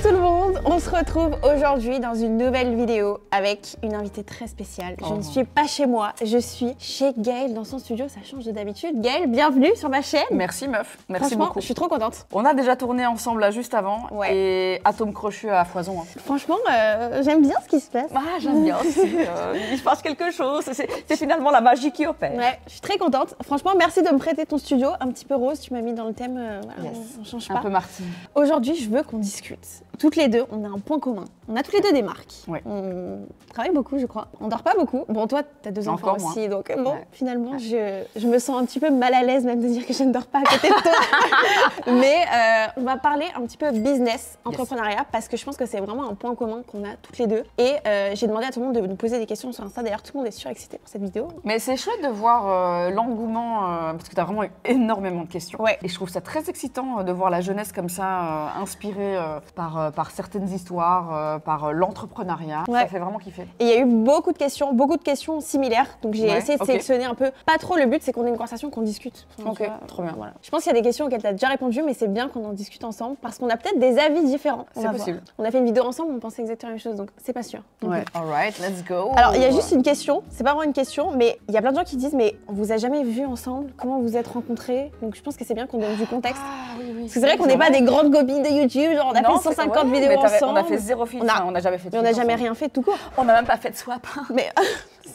tout le monde, on se retrouve aujourd'hui dans une nouvelle vidéo avec une invitée très spéciale. Je ne suis pas chez moi, je suis chez Gaëlle dans son studio, ça change de d'habitude. Gaëlle, bienvenue sur ma chaîne. Merci meuf, merci beaucoup. Je suis trop contente. On a déjà tourné ensemble là juste avant et atome crochu à foison. Hein. Franchement, j'aime bien ce qui se passe. Ah, j'aime bien aussi, il se passe quelque chose, c'est finalement la magie qui opère. Ouais, je suis très contente. Franchement, merci de me prêter ton studio, un petit peu rose, tu m'as mis dans le thème, voilà, on change pas. Un peu Martine. Aujourd'hui, je veux qu'on discute. Toutes les deux, on a un point commun. On a toutes les deux des marques. Ouais. On travaille beaucoup, je crois. On dort pas beaucoup. Bon, toi, t'as deux enfants aussi, donc bon, finalement, je me sens un petit peu mal à l'aise même de dire que je ne dors pas à côté de toi. Mais on va parler un petit peu business, entrepreneuriat, parce que je pense que c'est vraiment un point commun qu'on a toutes les deux. Et j'ai demandé à tout le monde de nous poser des questions sur Insta. D'ailleurs, tout le monde est surexcité pour cette vidéo. Mais c'est chouette de voir l'engouement, parce que t'as vraiment eu énormément de questions. Ouais. Et je trouve ça très excitant de voir la jeunesse comme ça, inspirée par certaines histoires, par l'entrepreneuriat. Ça fait vraiment kiffer. Et il y a eu beaucoup de questions similaires. Donc j'ai essayé de sélectionner un peu. Pas trop, le but c'est qu'on ait une conversation, qu'on discute. Ok, trop bien. Voilà. Je pense qu'il y a des questions auxquelles tu as déjà répondu, mais c'est bien qu'on en discute ensemble parce qu'on a peut-être des avis différents. C'est possible. On a fait une vidéo ensemble, on pensait exactement la même chose, donc c'est pas sûr. Ouais. Alright, let's go. Alors il y a juste une question, c'est pas vraiment une question, mais il y a plein de gens qui disent mais on vous a jamais vu ensemble, comment vous êtes rencontrés? Donc je pense que c'est bien qu'on donne du contexte. Ah oui, oui. Parce que c'est vrai qu'on n'est pas des grandes copines de YouTube, genre on a fait 150 vidéos ensemble. On a fait zéro film, on n'a jamais fait de on n'a jamais rien fait tout court. On n'a même pas fait de swap.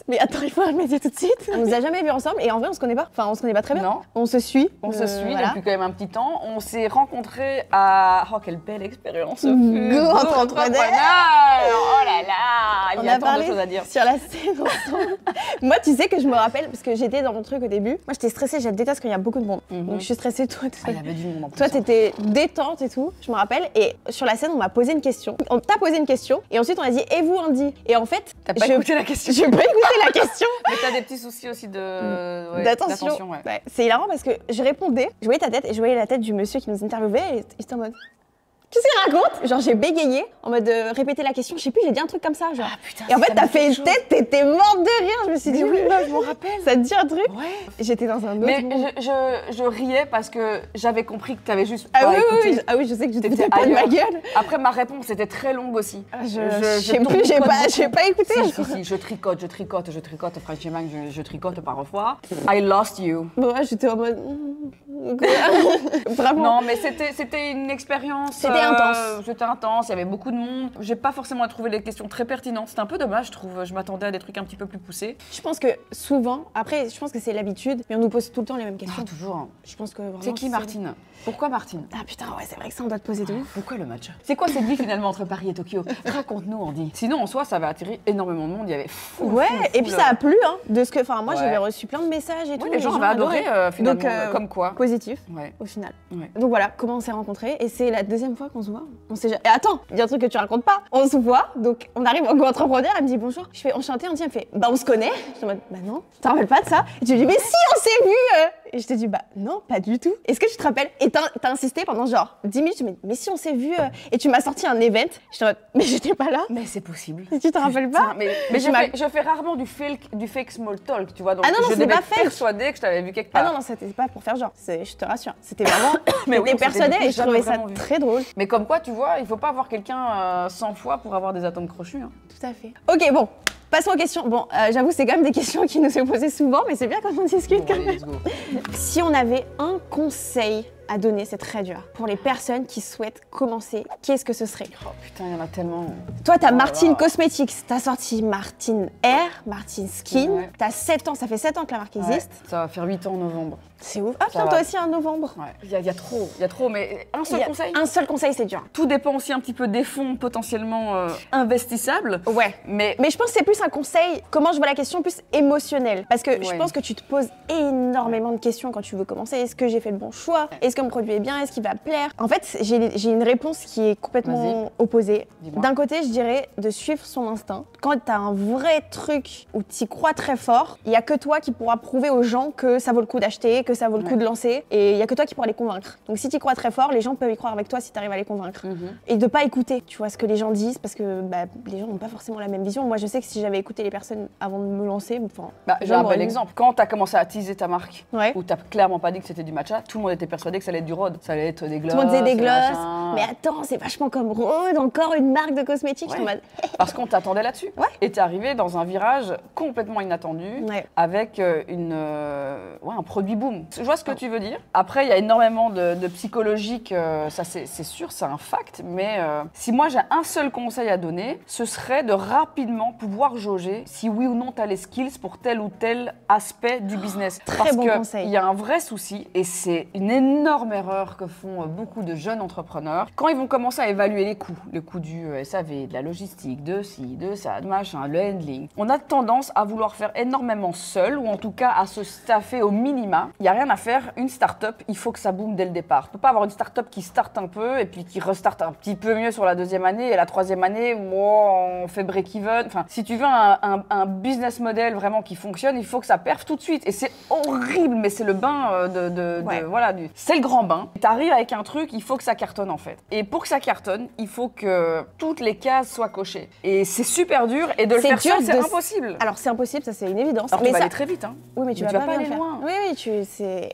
Mais attends, il faut le dire tout de suite. On nous a jamais vus ensemble et en vrai on se connaît pas. Enfin on se connaît pas très bien. Non. On se suit. On se suit depuis quand même un petit temps. On s'est rencontrés à... Oh quelle belle expérience. Go entrepreneur. Oh là là. Il y a tant de choses à dire. Sur la scène ensemble. Moi tu sais que je me rappelle parce que j'étais dans mon truc au début. Moi j'étais stressée, je déteste quand il y a beaucoup de monde. Donc je suis stressée toi. Il y avait du monde en plus. Toi t'étais détente et tout. Je me rappelle et sur la scène on m'a posé une question. On t'a posé une question et ensuite on a dit et vous Andy. Et en fait t'as pas écouté la question. J'ai pas écouté la question. Mais t'as des petits soucis aussi d'attention. Ouais. C'est hilarant parce que je répondais, je voyais ta tête et je voyais la tête du monsieur qui nous interviewait et il était en mode qu'est-ce qu'il raconte? Genre j'ai bégayé en mode répéter la question, je sais plus, j'ai dit un truc comme ça genre. Ah, putain, et en fait t'as fait une tête, t'étais morte de rire, je me suis dit oui, je m'en rappelle. Ça te dit un truc? Ouais. J'étais dans un autre Mais je riais parce que j'avais compris que t'avais juste pas écouté. Ah oui, je sais que je t'étais pas de ma gueule. Après ma réponse était très longue aussi. Je sais plus, j'ai pas écouté. Si, je tricote, franchement, je tricote parfois. I lost you. Bon, j'étais en mode... Vraiment. Non, mais c'était une expérience... C'était intense, il y avait beaucoup de monde. J'ai pas forcément trouvé les questions très pertinentes. C'était un peu dommage, je trouve. Je m'attendais à des trucs un petit peu plus poussés. Je pense que souvent, après, je pense que c'est l'habitude, mais on nous pose tout le temps les mêmes questions. Ah, toujours. Je pense que vraiment. C'est qui Martine? Pourquoi Martine? Ah putain, ouais, c'est vrai que ça, on doit te poser de ouf. Pourquoi le match? C'est quoi cette vie finalement entre Paris et Tokyo? Raconte-nous, Andy. Sinon, en soi, ça avait attiré énormément de monde. Il y avait et puis ça a plu, hein. De ce que, enfin, moi, j'avais reçu plein de messages et tout. Les gens avaient adoré, finalement. Donc, comme quoi. Positif, au final. Donc voilà, comment on s'est rencontrés. Et c'est la deuxième fois qu'on se voit. On s'est. Et attends, il y a un truc que tu racontes pas. On se voit, donc on arrive au go-entrepreneur. Elle me dit bonjour. Je fais enchanté. Andy, elle me fait bah on se connaît. Je suis en mode bah non. Tu te rappelles pas de ça? Et tu me dis mais si, on s'est vu. Et je te dis bah non, pas du tout. Est-ce que tu te rappelles? Et t'as insisté pendant genre 10 minutes. Tu me dis mais si on s'est vu. Et tu m'as sorti un event. Je suis en mode mais j'étais pas là. Mais c'est possible. Et tu te rappelles pas? Mais je fais rarement du fake small talk, tu vois. Donc ah non, je devais pas être persuadée que je t'avais vu quelque part. Ah non, c'était pas pour faire genre. Je te rassure. C'était vraiment. Mais t'es persuadée et je trouvais ça très drôle. Mais comme quoi, tu vois, il faut pas avoir quelqu'un 100 fois pour avoir des atomes crochus. Hein. Tout à fait. Ok, bon. Passons aux questions. Bon, j'avoue, c'est quand même des questions qui nous sont posées souvent, mais c'est bien quand on discute quand même. Si on avait un conseil à donner, c'est très dur, pour les personnes qui souhaitent commencer, qu'est-ce que ce serait? Oh putain, il y en a tellement. Toi, t'as Martine Cosmetics, t'as sorti Martine Hair, Martine Skin, t'as 7 ans, ça fait 7 ans que la marque existe. Ça va faire 8 ans en novembre. C'est ouf. Ah putain, toi aussi en novembre. Ouais. Il y a trop, mais un seul conseil. Un seul conseil, c'est dur. Tout dépend aussi un petit peu des fonds potentiellement investissables. Ouais. Mais je pense que c'est plus un conseil, comment je vois la question, plus émotionnel. Parce que je pense que tu te poses énormément de questions quand tu veux commencer. Est-ce que j'ai fait le bon choix? Est-ce que mon produit est bien? Est-ce qu'il va plaire? En fait, j'ai une réponse qui est complètement opposée. D'un côté, je dirais de suivre son instinct. Quand t'as un vrai truc où t'y crois très fort, il y a que toi qui pourras prouver aux gens que ça vaut le coup d'acheter, que ça vaut le coup de lancer et il y a que toi qui pourras les convaincre. Donc si tu y crois très fort, les gens peuvent y croire avec toi si tu arrives à les convaincre. Et de pas écouter, tu vois, ce que les gens disent parce que les gens n'ont pas forcément la même vision. Moi, je sais que si j'avais écouté les personnes avant de me lancer, j'ai un bel exemple. Quand tu as commencé à teaser ta marque, où tu n'as clairement pas dit que c'était du matcha, tout le monde était persuadé que ça allait être du Rhôde, ça allait être des gloss. Tout le monde disait des gloss, mais attends, c'est vachement comme Rhôde, encore une marque de cosmétiques. Parce qu'on t'attendait là-dessus. Et t'es arrivé dans un virage complètement inattendu avec un produit boom. Je vois ce que tu veux dire. Après, il y a énormément de psychologique, ça c'est sûr, c'est un fact, mais si moi j'ai un seul conseil à donner, ce serait de rapidement pouvoir jauger si oui ou non tu as les skills pour tel ou tel aspect du business. Très bon conseil. Il y a un vrai souci et c'est une énorme erreur que font beaucoup de jeunes entrepreneurs quand ils vont commencer à évaluer les coûts du SAV, de la logistique, de ci, de ça, de machin, le handling. On a tendance à vouloir faire énormément seul ou en tout cas à se staffer au minima. Il n'y a rien à faire, une start-up, il faut que ça boome dès le départ. Tu ne peux pas avoir une start-up qui starte un peu et puis qui restarte un petit peu mieux sur la deuxième année et la troisième année, on fait break-even. Enfin, si tu veux un business model vraiment qui fonctionne, il faut que ça perfe tout de suite. Et c'est horrible, mais c'est le bain c'est le grand bain. Tu arrives avec un truc, il faut que ça cartonne en fait. Et pour que ça cartonne, il faut que toutes les cases soient cochées. Et c'est super dur et de le faire seul, c'est impossible. Alors c'est impossible, ça c'est une évidence. Alors tu vas aller très vite, hein. Oui, mais tu vas pas aller loin. Oui,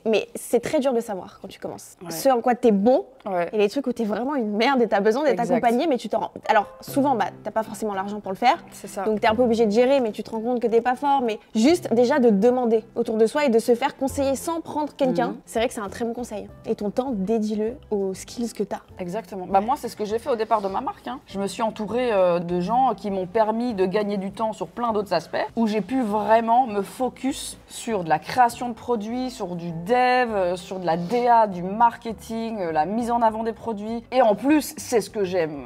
mais c'est très dur de savoir quand tu commences. Ce en quoi t'es bon et les trucs où t'es vraiment une merde et t'as besoin d'être accompagné, mais tu t'en rends. Alors souvent, t'as pas forcément l'argent pour le faire. C'est ça. Donc t'es un peu obligé de gérer, mais tu te rends compte que t'es pas fort. Mais juste déjà de demander autour de soi et de se faire conseiller sans prendre quelqu'un, c'est vrai que c'est un très bon conseil. Et ton temps, dédie-le aux skills que t'as. Exactement. Moi, c'est ce que j'ai fait au départ de ma marque. Je me suis entourée de gens qui m'ont permis de gagner du temps sur plein d'autres aspects, où j'ai pu vraiment me focus sur de la création de produits, sur du dev, sur de la DA, du marketing, la mise en avant des produits. Et en plus, c'est ce que j'aime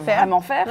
vraiment faire.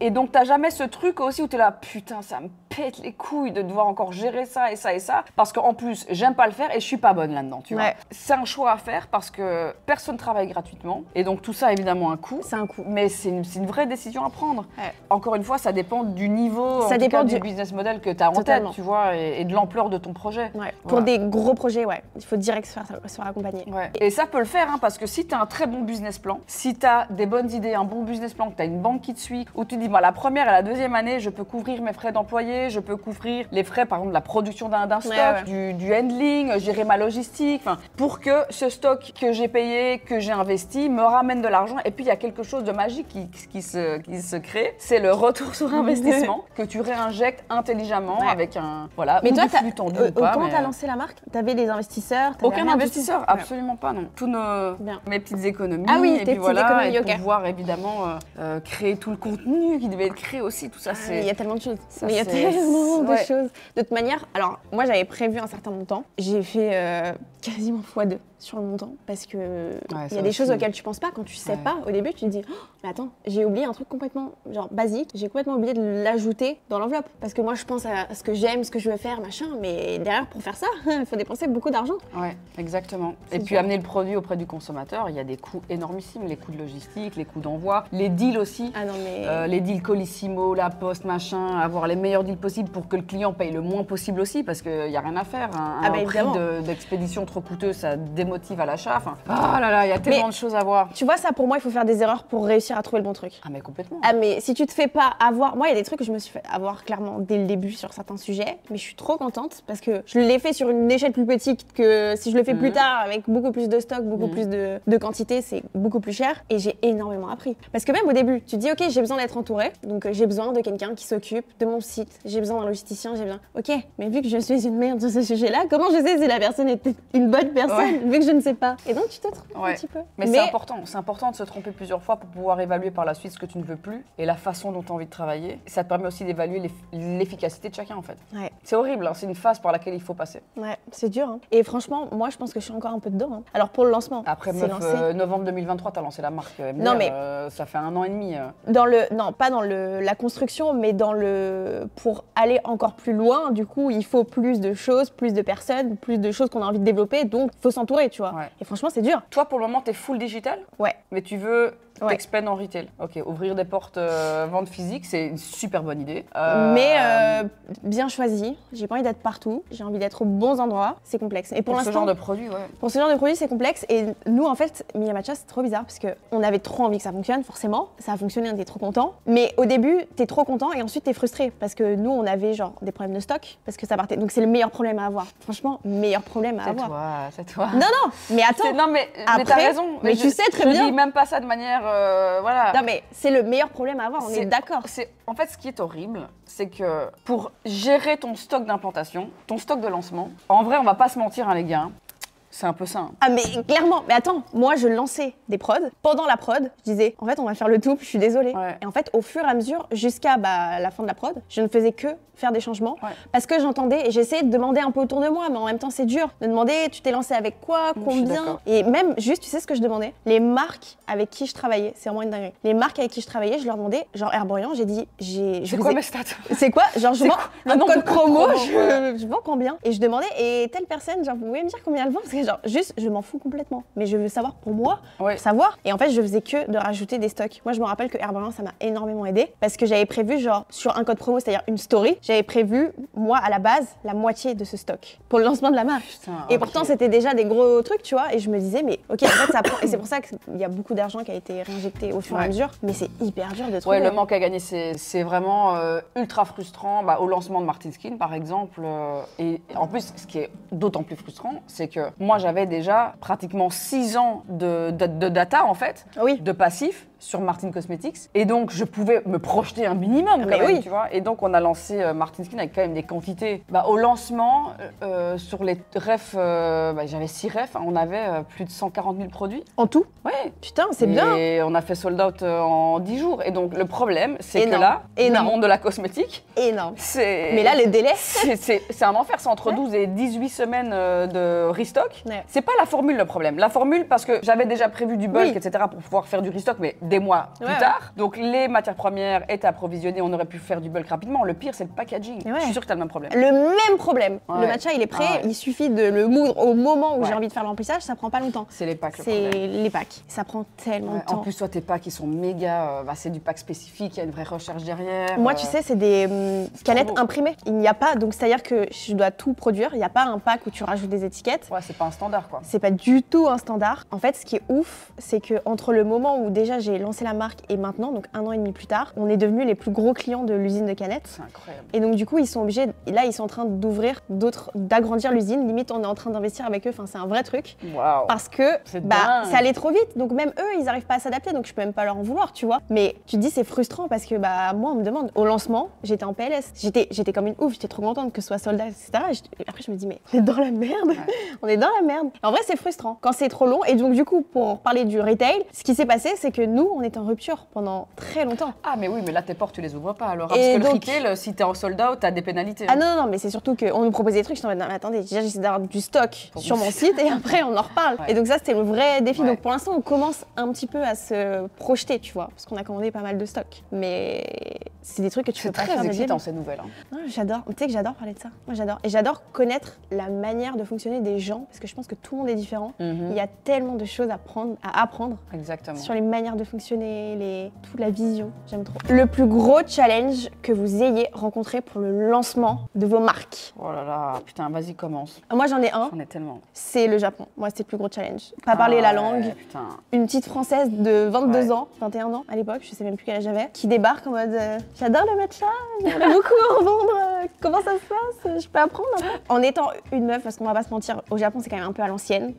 Et donc, t'as jamais ce truc aussi où t'es là, putain, ça me pète les couilles de devoir encore gérer ça et ça et ça, parce qu'en plus, j'aime pas le faire et je suis pas bonne là-dedans, tu vois. C'est un choix à faire parce que personne travaille gratuitement. Et donc, tout ça a évidemment un coût. C'est un coût. Mais c'est une vraie décision à prendre. Encore une fois, ça dépend du niveau, ça dépend du business model que tu as en tête, tu vois, et de l'ampleur de ton projet. Pour des gros projets, il faut direct se faire accompagner. Et ça peut le faire, parce que si tu as un très bon business plan, si tu as des bonnes idées, un bon business plan, que tu as une banque qui te suit, où tu dis, la première et la deuxième année, je peux couvrir mes frais d'employé, je peux couvrir les frais, par exemple, de la production d'un stock, du handling, gérer ma logistique, pour que ce stock que j'ai payé, que j'ai investi, me ramène de l'argent. Et puis, il y a quelque chose de magique qui se crée, c'est le retour sur investissement que tu réinjectes intelligemment avec un mais toi, flux tendu ou pas. Comment t'as lancé la marque? T'avais des investisseurs? Aucun investisseur, absolument pas, non. Tous mes petites économies, et puis et pouvoir évidemment créer tout le contenu qui devait être créé aussi, tout ça. Il y a tellement de choses. Il y a tellement de choses. De toute manière, alors moi j'avais prévu un certain montant, j'ai fait quasiment x2 sur le montant parce que il y a des choses auxquelles tu penses pas quand tu sais pas. Au début, tu te dis mais attends, j'ai oublié un truc complètement basique, j'ai complètement oublié de l'ajouter dans l'enveloppe parce que moi je pense à ce que j'aime, ce que je veux faire, machin, mais derrière pour faire ça, il faut dépenser beaucoup d'argent. Ouais, exactement. Et puis amener le produit auprès du consommateur, il y a des coûts énormissimes, les coûts de logistique, les coûts d'envoi, les deals aussi. Les deals Colissimo, La Poste, machin, avoir les meilleurs deals possibles pour que le client paye le moins possible aussi parce qu'il n'y a rien à faire. Un prix d'expédition trop coûteux, ça démotive à l'achat. Oh là là, il y a tellement de choses à voir. Tu vois, ça pour moi, il faut faire des erreurs pour réussir à trouver le bon truc. Ah mais complètement. Ah mais si tu te fais pas avoir... Moi, il y a des trucs que je me suis fait avoir clairement dès le début sur certains sujets, mais je suis trop contente parce que je l'ai fait sur une échelle plus petite que si je le fais plus tard avec beaucoup plus de stock, beaucoup plus de quantité, c'est beaucoup plus cher et j'ai énormément appris. Parce que même au début, tu te dis ok, j'ai besoin d'être entourée, donc j'ai besoin de quelqu'un qui s'occupe de mon site, j'ai besoin d'un logisticien, j'ai besoin... Ok, mais vu que je suis une merde sur ce sujet-là, comment je sais si la personne était une bonne personne vu que je ne sais pas? Et donc tu te trompes un petit peu. Mais c'est important de se tromper plusieurs fois pour pouvoir évaluer par la suite ce que tu ne veux plus et la façon dont tu as envie de travailler. Ça te permet aussi d'évaluer l'efficacité de chacun en fait. C'est horrible, c'est une phase par laquelle il faut passer. C'est dur. Et franchement, moi je pense que je suis encore un peu dedans. Alors pour le lancement, après novembre 2023, tu as lancé la marque MDR, non, mais ça fait 1 an et demi. Non, pas dans la construction, mais pour aller encore plus loin, du coup, il faut plus de choses, plus de personnes, plus de choses qu'on a envie de développer, donc il faut s'entourer, tu vois. Et franchement, c'est dur. Toi, pour le moment, t'es full digital. Ouais. Mais tu veux t'expèdes en retail. Ok, ouvrir des portes vente physique, c'est une super bonne idée. Mais bien choisi. J'ai pas envie d'être partout. J'ai envie d'être aux bons endroits. C'est complexe. Et pour ce genre de produit, Pour ce genre de produit, c'est complexe. Et nous, en fait, Mia Matcha, c'est trop bizarre parce qu'on avait trop envie que ça fonctionne, forcément. Ça a fonctionné, on était trop content. Mais au début, t'es trop content et ensuite t'es frustré parce que nous, on avait genre des problèmes de stock parce que ça partait. Donc c'est le meilleur problème à avoir. Franchement, meilleur problème à avoir. C'est toi. Non, mais attends. Non, mais t'as raison. Mais tu sais très bien. Je dis même pas ça de manière, voilà. Non, mais c'est le meilleur problème à avoir. On est d'accord. En fait, ce qui est horrible, c'est que pour gérer ton stock d'implantation, ton stock de lancement, en vrai, on va pas se mentir, hein, les gars. C'est un peu ça. Hein. Ah mais clairement, mais attends, moi je lançais des prods. Pendant la prod, je disais, en fait on va faire le double, je suis désolée. Ouais. Et en fait au fur et à mesure, jusqu'à la fin de la prod, je ne faisais que faire des changements. Ouais. Parce que j'entendais et j'essayais de demander un peu autour de moi, mais en même temps c'est dur de demander, tu t'es lancé avec quoi, combien. Et même juste, tu sais ce que je demandais? Les marques avec qui je travaillais, c'est vraiment une dinguerie. Les marques avec qui je travaillais, je leur demandais, genre Herborian, j'ai dit, c'est quoi mes stats? C'est quoi? Genre je vends un code promo, je vends combien? Et je demandais, et telle personne, genre vous pouvez me dire combien elle vend? Parce que genre juste, je m'en fous complètement. Mais je veux savoir pour moi, savoir. Et en fait, je faisais que de rajouter des stocks. Moi, je me rappelle que Herborian, ça m'a énormément aidé parce que j'avais prévu, genre, sur un code promo, c'est-à-dire une story, j'avais prévu, moi, à la base, la moitié de ce stock pour le lancement de la marque. Putain, et pourtant, c'était déjà des gros trucs, tu vois. Et je me disais, mais ok, en fait, ça prend. Et c'est pour ça qu'il y a beaucoup d'argent qui a été réinjecté au fur et à mesure. Mais c'est hyper dur de trouver. Ouais, le manque à gagner, c'est vraiment ultra frustrant. Au lancement de Martin Skin, par exemple. Et en plus, ce qui est d'autant plus frustrant, c'est que moi, j'avais déjà pratiquement 6 ans de data, en fait, de passif sur Martin Cosmetics. Et donc, je pouvais me projeter un minimum, quand même, tu vois. Et donc, on a lancé Martin Skin avec quand même des quantités. Au lancement, sur les refs, j'avais 6 refs, on avait plus de 140 000 produits. En tout? Ouais. Putain, c'est bien. Et on a fait sold out en 10 jours. Et donc, le problème, c'est que là, le monde de la cosmétique, mais là, les délais, c'est un enfer. C'est entre 12 et 18 semaines de restock. C'est pas la formule le problème. La formule, parce que j'avais déjà prévu du bulk, etc., pour pouvoir faire du restock, mais des mois plus tard. Donc les matières premières étaient approvisionnées, on aurait pu faire du bulk rapidement. Le pire, c'est le packaging. Je suis sûre que tu as le même problème. Le même problème. Le matcha, il est prêt, il suffit de le moudre au moment où j'ai envie de faire l'emplissage, ça prend pas longtemps. C'est les packs. C'est les packs. Ça prend tellement de temps. En plus, toi, tes packs, ils sont méga. C'est du pack spécifique, il y a une vraie recherche derrière. Moi, tu sais, c'est des canettes imprimées. Il n'y a pas, donc c'est-à-dire que je dois tout produire. Il n'y a pas un pack où tu rajoutes des étiquettes. Ouais, c'est pas un standard, quoi. C'est pas du tout un standard. En fait, ce qui est ouf, c'est que entre le moment où déjà j'ai lancé la marque et maintenant, donc 1 an et demi plus tard, on est devenus les plus gros clients de l'usine de canettes. C'est incroyable. Et donc du coup, ils sont obligés, là ils sont en train d'ouvrir d'agrandir l'usine. Limite, on est en train d'investir avec eux. Enfin, c'est un vrai truc. Wow. Parce que c'est allé trop vite. Donc même eux, ils n'arrivent pas à s'adapter. Donc je peux même pas leur en vouloir, tu vois. Mais tu te dis, c'est frustrant parce que moi, on me demande. Au lancement, j'étais en PLS. J'étais comme une ouf. J'étais trop contente que ce soit soldat, etc. Après, je me dis, mais on est dans la merde. On est dans la merde. En vrai, c'est frustrant quand c'est trop long. Et donc du coup, pour parler du retail, ce qui s'est passé, c'est que nous, on est en rupture pendant très longtemps. Ah mais oui, mais là tes portes tu les ouvres pas alors. Parce que donc, le retail, si t'es en sold out, t'as des pénalités. Ah non, mais c'est surtout qu'on nous proposait des trucs, je t'en mets, non mais attendez, déjà j'essaie d'avoir du stock sur mon site et après on en reparle. Et donc ça c'était le vrai défi. Donc pour l'instant on commence un petit peu à se projeter, tu vois, parce qu'on a commandé pas mal de stock. Mais c'est des trucs que tu peux pas faire. C'est très excitant ces nouvelles. Non, j'adore, tu sais que j'adore parler de ça. Moi j'adore. Et j'adore connaître la manière de fonctionner des gens, parce que je pense que tout le monde est différent. Il y a tellement de choses à apprendre. Exactement. Sur les manières de fonctionner, toute la vision. J'aime trop. Le plus gros challenge que vous ayez rencontré pour le lancement de vos marques? Oh là là, putain, vas-y, commence. Moi, j'en ai un. J'en ai tellement. C'est le Japon. Moi, c'était le plus gros challenge. Pas parler la langue. Putain. Une petite Française de 22 ans, 21 ans à l'époque, je sais même plus quel âge j'avais, qui débarque en mode j'adore le matcha, j'aimerais beaucoup en vendre. Comment ça se passe? Je peux apprendre un peu? En étant une meuf, parce qu'on va pas se mentir, au Japon, c'est quand même un peu à l'ancienne.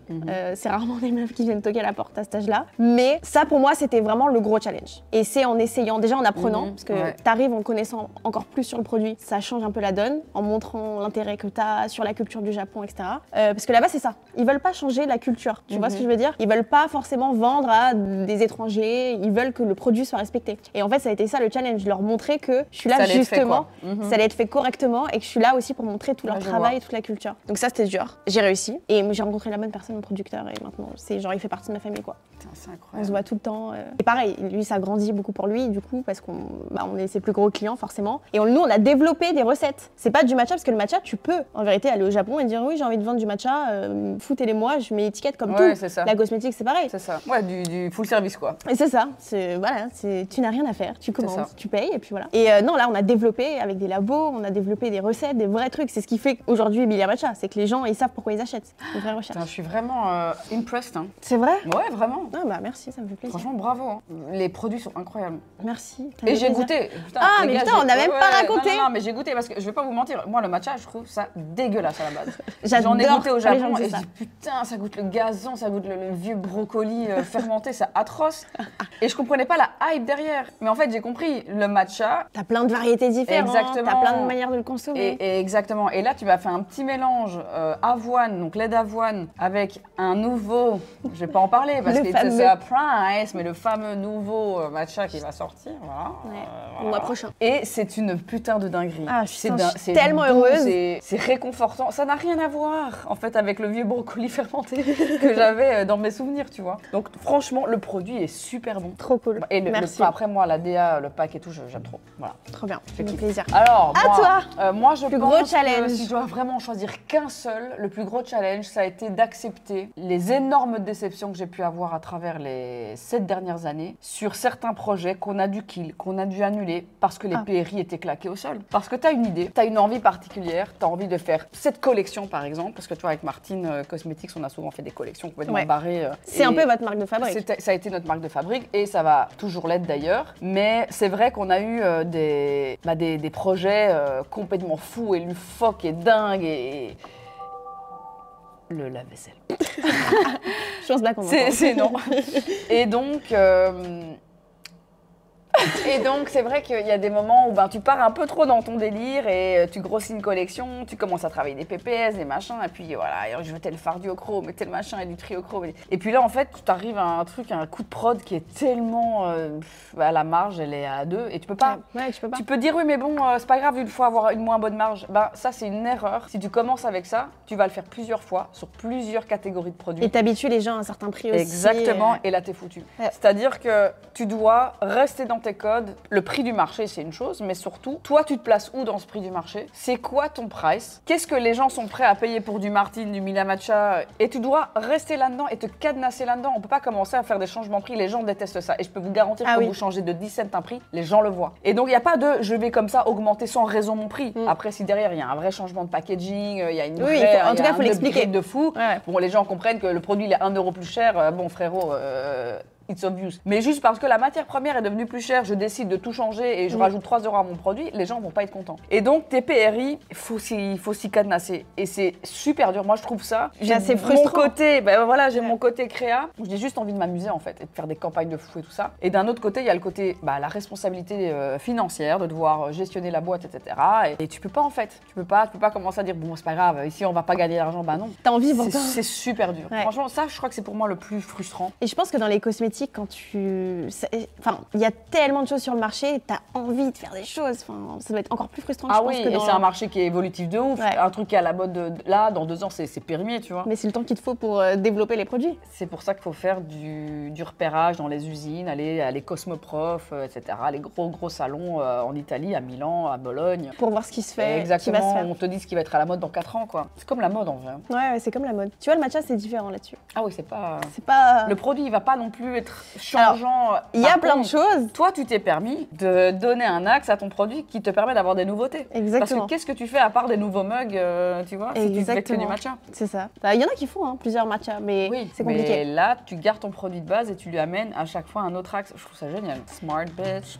C'est rarement des meufs qui viennent toquer à la porte à cet âge-là. Mais ça, pour moi, c'était vraiment le gros challenge. Et c'est en essayant, déjà en apprenant, parce que t'arrives en connaissant encore plus sur le produit, ça change un peu la donne, en montrant l'intérêt que t'as sur la culture du Japon, etc. Parce que là-bas, c'est ça. Ils veulent pas changer la culture. Tu vois ce que je veux dire? Ils veulent pas forcément vendre à des étrangers. Ils veulent que le produit soit respecté. Et en fait, ça a été ça le challenge, leur montrer que je suis là justement. Ça allait être fait correctement Exactement, et que je suis là aussi pour montrer tout leur travail et toute la culture. Donc ça, c'était dur. J'ai réussi. Et j'ai rencontré la bonne personne, mon producteur, et maintenant, c'est genre, il fait partie de ma famille, quoi. C'est incroyable. On se voit tout le temps. Et pareil, lui, ça grandit beaucoup pour lui, du coup, parce qu'on est ses plus gros clients, forcément. Et nous, on a développé des recettes. C'est pas du matcha, parce que le matcha, tu peux, en vérité, aller au Japon et dire oui, j'ai envie de vendre du matcha, foutez-les-moi, je mets l'étiquette comme tout. Ça. La cosmétique, c'est pareil. C'est ça. Ouais, du full service, quoi. Et c'est ça. Voilà, tu n'as rien à faire. Tu commandes, tu payes, et puis voilà. Et non, là, on a développé avec des labos, on a développé des recettes, des vrais trucs. C'est ce qui fait aujourd'hui Emilia Matcha, c'est que les gens, ils savent pourquoi ils achètent. Une vraie recherche. Je suis vraiment impressed. Hein. C'est vrai? Ouais, vraiment. Ah bah merci, ça me fait plaisir. Franchement, bravo. Hein. Les produits sont incroyables. Merci. Et j'ai goûté. Putain, mais putain, on n'a même pas raconté. Non, mais j'ai goûté parce que je vais pas vous mentir. Moi, le matcha, je trouve ça dégueulasse à la base. J'en ai goûté au Japon et je dis putain, ça goûte le gazon, ça goûte le vieux brocoli fermenté, c'est atroce. Et je comprenais pas la hype derrière. Mais en fait, j'ai compris. Le matcha. T'as plein de variétés différentes. Exactement. T'as plein de manières de le consommer. Et exactement. Et là, tu m'as fait un petit mélange avoine, donc lait d'avoine, avec un nouveau. Je vais pas en parler parce que c'est surprise, mais le fameux nouveau matcha qui va sortir. Voilà. Le mois prochain. Et c'est une putain de dinguerie. Ah, je suis tellement heureuse. C'est réconfortant. Ça n'a rien à voir, en fait, avec le vieux brocoli fermenté que j'avais dans mes souvenirs, tu vois. Donc, franchement, le produit est super bon. Trop cool. Et merci. Après, moi, la DA, le pack et tout, j'aime trop. Voilà. Trop bien. Ça fait plaisir. Alors, moi, je plus pense gros challenge. que si je dois vraiment choisir qu'un seul, le plus gros challenge, ça a été d'accepter les énormes déceptions que j'ai pu avoir à travers les 7 dernières années sur certains projets qu'on a dû kill, qu'on a dû annuler parce que les PRI étaient claqués au sol. Parce que tu as une idée, tu as une envie particulière, tu as envie de faire cette collection par exemple, parce que tu vois avec Martine Cosmetics, on a souvent fait des collections complètement barrées. C'est un peu votre marque de fabrique. Ça a été notre marque de fabrique et ça va toujours l'être d'ailleurs. Mais c'est vrai qu'on a eu des projets complètement fous et loufoques et dingues et le lave-vaisselle. Je pense pas qu'on c'est non. Et donc, c'est vrai qu'il y a des moments où tu pars un peu trop dans ton délire et tu grossis une collection, tu commences à travailler des PPS, des machins, et puis voilà, je veux tel fard du chrome et tel machin et du triochrome. Et puis là, en fait, tu arrives à un coup de prod qui est tellement. La marge, elle est à 2 et tu peux pas. Ouais, tu peux pas. Tu peux dire, oui, mais bon, c'est pas grave, il faut avoir une moins bonne marge. Ça, c'est une erreur. Si tu commences avec ça, tu vas le faire plusieurs fois sur plusieurs catégories de produits. Et t'habitues les gens à un certain prix aussi. Exactement, et là, t'es foutu. Ouais. C'est-à-dire que tu dois rester dans tes codes. Le prix du marché, c'est une chose, mais surtout, toi, tu te places où dans ce prix du marché? C'est quoi ton price? Qu'est-ce que les gens sont prêts à payer pour du Martine, du Emilia Matcha? Et tu dois rester là-dedans et te cadenasser là-dedans. On peut pas commencer à faire des changements de prix. Les gens détestent ça. Et je peux vous garantir que vous changez de 10 cents un prix, les gens le voient. Et donc, il n'y a pas de je vais comme ça augmenter sans raison mon prix. Après, si derrière, il y a un vrai changement de packaging, il y a une vraie, en tout cas, il faut l'expliquer de fou. Ouais. Bon, les gens comprennent que le produit, il est 1 € plus cher. Bon, frérot... It's obvious. Mais juste parce que la matière première est devenue plus chère, je décide de tout changer et je rajoute 3 € à mon produit, les gens vont pas être contents. Et donc, tes PRI, il faut s'y cadenasser. Et c'est super dur. Moi, je trouve ça. J'ai mon côté, j'ai mon côté créa. J'ai juste envie de m'amuser en fait et de faire des campagnes de fou et tout ça. Et d'un autre côté, il y a le côté, la responsabilité financière, de devoir gestionner la boîte, etc. Et tu peux pas en fait. Tu peux pas commencer à dire, bon, c'est pas grave, ici on va pas gagner d'argent. Non. T'as envie de C'est super dur. Ouais. Franchement, ça, je crois que c'est pour moi le plus frustrant. Et je pense que dans les cosmétiques, quand il y a tellement de choses sur le marché, t'as envie de faire des choses. Enfin, ça doit être encore plus frustrant. Ah oui, et c'est un marché qui est évolutif de ouf. Ouais. Un truc qui est à la mode là, dans 2 ans, c'est périmé, tu vois. Mais c'est le temps qu'il te faut pour développer les produits. C'est pour ça qu'il faut faire du repérage dans les usines, aller à les Cosmoprof, etc. Les gros salons en Italie, à Milan, à Bologne. Pour voir ce qui se fait. Exactement. Qui va se faire. On te dit ce qui va être à la mode dans 4 ans, quoi. C'est comme la mode en vrai. Ouais, c'est comme la mode. Tu vois, le matcha, c'est différent là-dessus. Ah oui, c'est pas. pas. Le produit, il va pas non plus être changeant. Il y a plein de choses. Toi, tu t'es permis de donner un axe à ton produit qui te permet d'avoir des nouveautés. Exactement. Parce que qu'est-ce que tu fais à part des nouveaux mugs, tu vois, si tu fais que du matcha? C'est ça. Il y en a qui font plusieurs matchas, mais c'est compliqué. Mais là, tu gardes ton produit de base et tu lui amènes à chaque fois un autre axe. Je trouve ça génial. Smart bitch.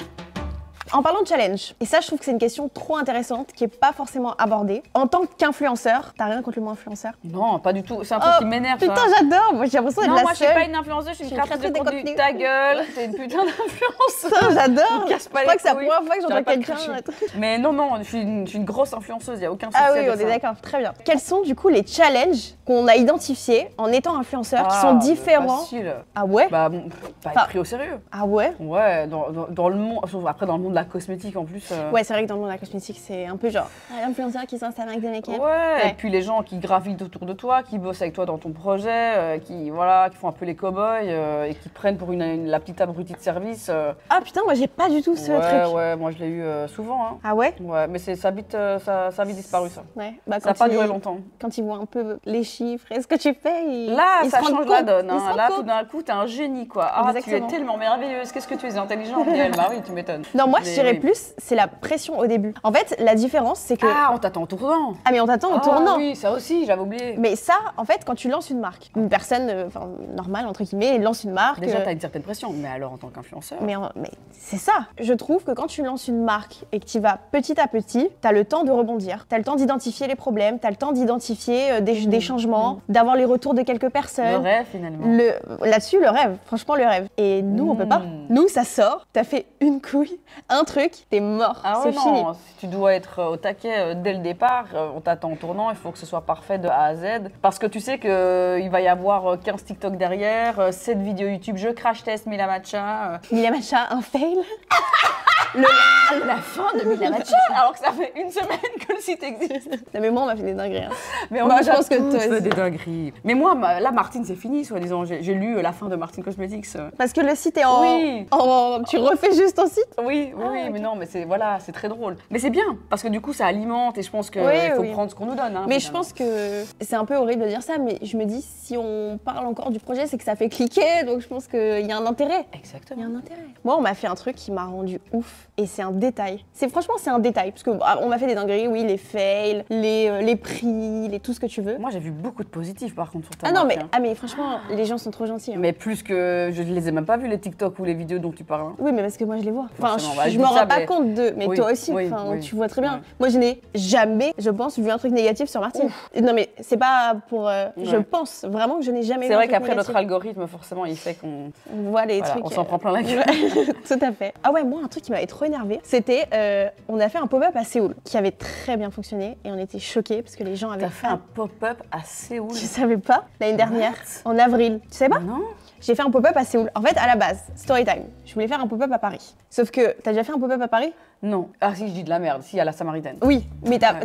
En parlant de challenge, et ça je trouve que c'est une question trop intéressante qui est pas forcément abordée. En tant qu'influenceur, t'as rien contre le mot influenceur? Non, pas du tout. C'est un truc qui m'énerve. Putain, j'adore. Moi j'ai l'impression d'être la seule. Non, moi je suis pas une influenceuse, je suis une créatrice de contenu. Ta gueule, t'es une putain d'influenceuse. Putain, j'adore. Je crois que c'est la première fois que j'entends quelqu'un. Mais non, je suis une grosse influenceuse, y a aucun souci. Ah oui, on est d'accord, très bien. Quels sont du coup les challenges qu'on a identifiés en étant influenceur qui sont différents? Facile. Ah ouais? Pas être pris au sérieux. Ah ouais? Ouais, dans le monde, après dans le monde la cosmétique en plus. Ouais, c'est vrai que dans le monde de la cosmétique, c'est un peu genre l'influenceur qui s'installe avec des make-up. Ouais, et puis les gens qui gravitent autour de toi, qui bossent avec toi dans ton projet, qui font un peu les cow-boys et qui te prennent pour la petite abrutie de service. Ah putain, moi j'ai pas du tout ce truc. Ouais, moi je l'ai eu souvent. Hein. Ah ouais? Ouais, mais ça a vite disparu ça. Ouais. Bah, ça n'a pas duré longtemps. Quand ils voient un peu les chiffres et ce que tu fais, là, ça change la donne. Hein. Là, tout d'un coup, t'es un génie quoi. Ah, exactement. Tu es tellement merveilleuse. Qu'est-ce que tu es intelligente, Gaëlle. Bah oui, tu m'étonnes. Non, moi je dirais plus, c'est la pression au début. En fait, la différence, c'est que. Ah, on t'attend en tournant. Ah, mais on t'attend en tournant. Oui, ça aussi, j'avais oublié. Mais ça, en fait, quand tu lances une marque, une personne normale, entre guillemets, lance une marque. Déjà, t'as une certaine pression, mais alors en tant qu'influenceur. Mais c'est ça. Je trouve que quand tu lances une marque et que tu vas petit à petit, t'as le temps de rebondir, t'as le temps d'identifier les problèmes, t'as le temps d'identifier des changements, d'avoir les retours de quelques personnes. Le rêve, finalement. Là-dessus, le rêve. Franchement, le rêve. Et nous, on peut pas. Nous, ça sort, t'as fait une couille, un truc, t'es mort. Ah c'est fini. Si tu dois être au taquet dès le départ, on t'attend en tournant, il faut que ce soit parfait de A à Z. Parce que tu sais qu'il va y avoir 15 TikTok derrière, 7 vidéos YouTube, je crash test Mila Matcha. Mila Matcha, un fail. La fin de Mila Matcha, alors que ça fait une semaine que le site existe. Non mais moi, on m'a fait des dingueries. Hein. Mais moi, je pense que toi fait des dingueries. Mais moi, là, Martine, c'est fini, soi-disant. J'ai lu la fin de Martine Cosmetics. Parce que le site est en... Tu refais juste ton site? Oui, mais non, mais c'est très drôle. Mais c'est bien, parce que du coup, ça alimente et je pense qu'il faut prendre ce qu'on nous donne. Hein, mais je pense que c'est un peu horrible de dire ça, mais je me dis, si on parle encore du projet, c'est que ça fait cliquer, donc je pense qu'il y a un intérêt. Exactement. Il y a un intérêt. Moi, on m'a fait un truc qui m'a rendu ouf, et c'est un détail. Franchement, c'est un détail, parce que on m'a fait des dingueries, oui, les fails, les prix, tout ce que tu veux. Moi, j'ai vu beaucoup de positifs, par contre, sur ta marque. Non, mais franchement, les gens sont trop gentils. Hein. Mais plus que... Je les ai même pas vus, les TikTok ou les vidéos dont tu parles. Hein. Oui, mais parce que moi, je les vois. Enfin, je me rends pas compte d'eux, mais toi aussi, tu vois très bien. Moi, je n'ai jamais, je pense, vu un truc négatif sur Martine. Non, mais c'est pas pour... Je pense vraiment que je n'ai jamais vu un truc négatif. C'est vrai qu'après, notre algorithme, forcément, il fait qu'on... On voit les trucs... On s'en prend plein la gueule. Tout à fait. Ah ouais, moi, un truc qui m'avait trop énervé, c'était... on a fait un pop-up à Séoul, qui avait très bien fonctionné, et on était choqués, parce que les gens avaient... T'as fait un pop-up à Séoul? Tu savais pas? L'année dernière, en avril. Tu sais pas? Non. J'ai fait un pop-up à Séoul. En fait, à la base, Storytime, je voulais faire un pop-up à Paris. Sauf que, t'as déjà fait un pop-up à Paris? Non. Ah si, je dis de la merde. Si, à la Samaritaine. Oui, mais t'as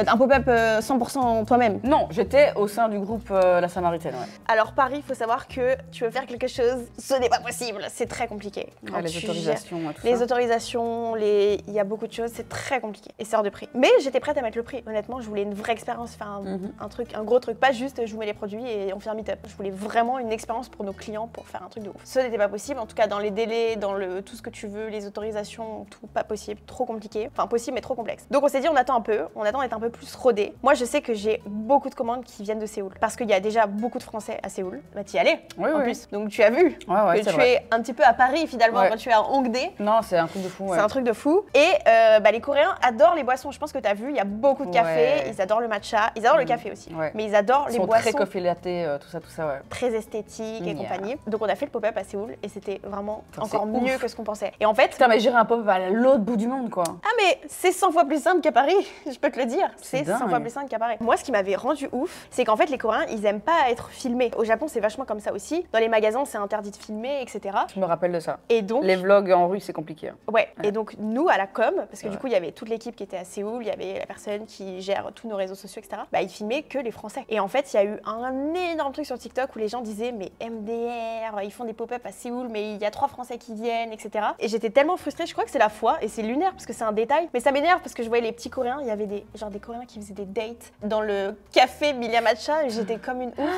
un pop-up 100% toi-même. Non, j'étais au sein du groupe La Samaritaine, ouais. Alors Paris, il faut savoir que tu veux faire quelque chose, ce n'est pas possible. C'est très compliqué. Les autorisations, tout les ça. autorisations, il y a beaucoup de choses, c'est très compliqué. Et c'est hors de prix. Mais j'étais prête à mettre le prix. Honnêtement, je voulais une vraie expérience, faire un gros truc. Pas juste, je vous mets les produits et on fait un meet-up. Je voulais vraiment une expérience pour nos clients, pour faire un truc de ouf. Ce n'était pas possible, en tout cas dans les délais, dans tout ce que tu veux, les autorisations, tout pas possible, trop compliqué. Enfin possible mais trop complexe. Donc on s'est dit on attend d'être un peu plus rodé. Moi je sais que j'ai beaucoup de commandes qui viennent de Séoul parce qu'il y a déjà beaucoup de Français à Séoul. Bah t'y allais en plus. Donc tu as vu que tu es un petit peu à Paris finalement quand tu es à Hongdae. Non, c'est un truc de fou. C'est un truc de fou. Et les Coréens adorent les boissons. Je pense que tu as vu, il y a beaucoup de café, ils adorent le matcha, ils adorent le café aussi. Mais ils adorent les boissons. Très coffee latte, tout ça. Très esthétique et compagnie. Donc on a fait le pop-up à Séoul et c'était vraiment encore mieux que ce qu'on pensait. Et en fait, putain, mais j'irai un pop-up à l'autre bout du monde quoi. Ah mais c'est 100 fois plus simple qu'à Paris, je peux te le dire. C'est 100 fois plus simple qu'à Paris. Moi, ce qui m'avait rendu ouf, c'est qu'en fait, les Coréens, ils aiment pas être filmés. Au Japon, c'est vachement comme ça aussi. Dans les magasins, c'est interdit de filmer, etc. Je me rappelle de ça. Et donc, les vlogs en rue, c'est compliqué. Ouais. Et donc, nous, à la com, parce que du coup, il y avait toute l'équipe qui était à Séoul, il y avait la personne qui gère tous nos réseaux sociaux, etc. Bah, ils filmaient que les Français. Et en fait, il y a eu un énorme truc sur TikTok où les gens disaient, mais MDR, ils font des pop-up à Séoul, mais il y a 3 Français qui viennent, etc. Et j'étais tellement frustrée, je crois que c'est la foi, et c'est lunaire parce que c'est un détail, mais ça m'énerve parce que je voyais les petits Coréens, il y avait des Coréens qui faisaient des dates dans le café Mila Matcha, et j'étais comme une ouf.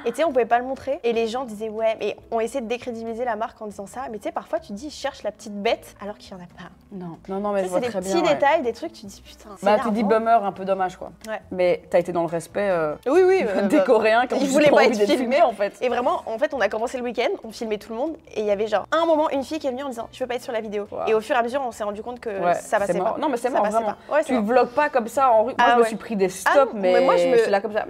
Et tu sais, on pouvait pas le montrer, et les gens disaient ouais, mais on essayait de décrédibiliser la marque en disant ça, mais tu sais, parfois tu te dis, je cherche la petite bête, alors qu'il y en a pas. Non, mais je vois très bien. C'est des petits détails, des trucs, tu te dis putain, c'est Bah, tu dis bummer, un peu dommage quoi. Ouais. Mais t'as été dans le respect oui, des Coréens qui ils voulaient pas être filmés en fait. Et vraiment, en fait, on a commencé le week-end, on filmait tout le monde, et il y avait genre, à un moment, une fille qui est venue en disant, je veux pas être sur la vidéo. Wow. Et au fur et à mesure, on s'est rendu compte que ça passait pas. Non, mais c'est marrant, vraiment. Ouais, tu vlogs pas comme ça en rue. Moi, je me suis pris des stops, mais moi, je suis là comme ça.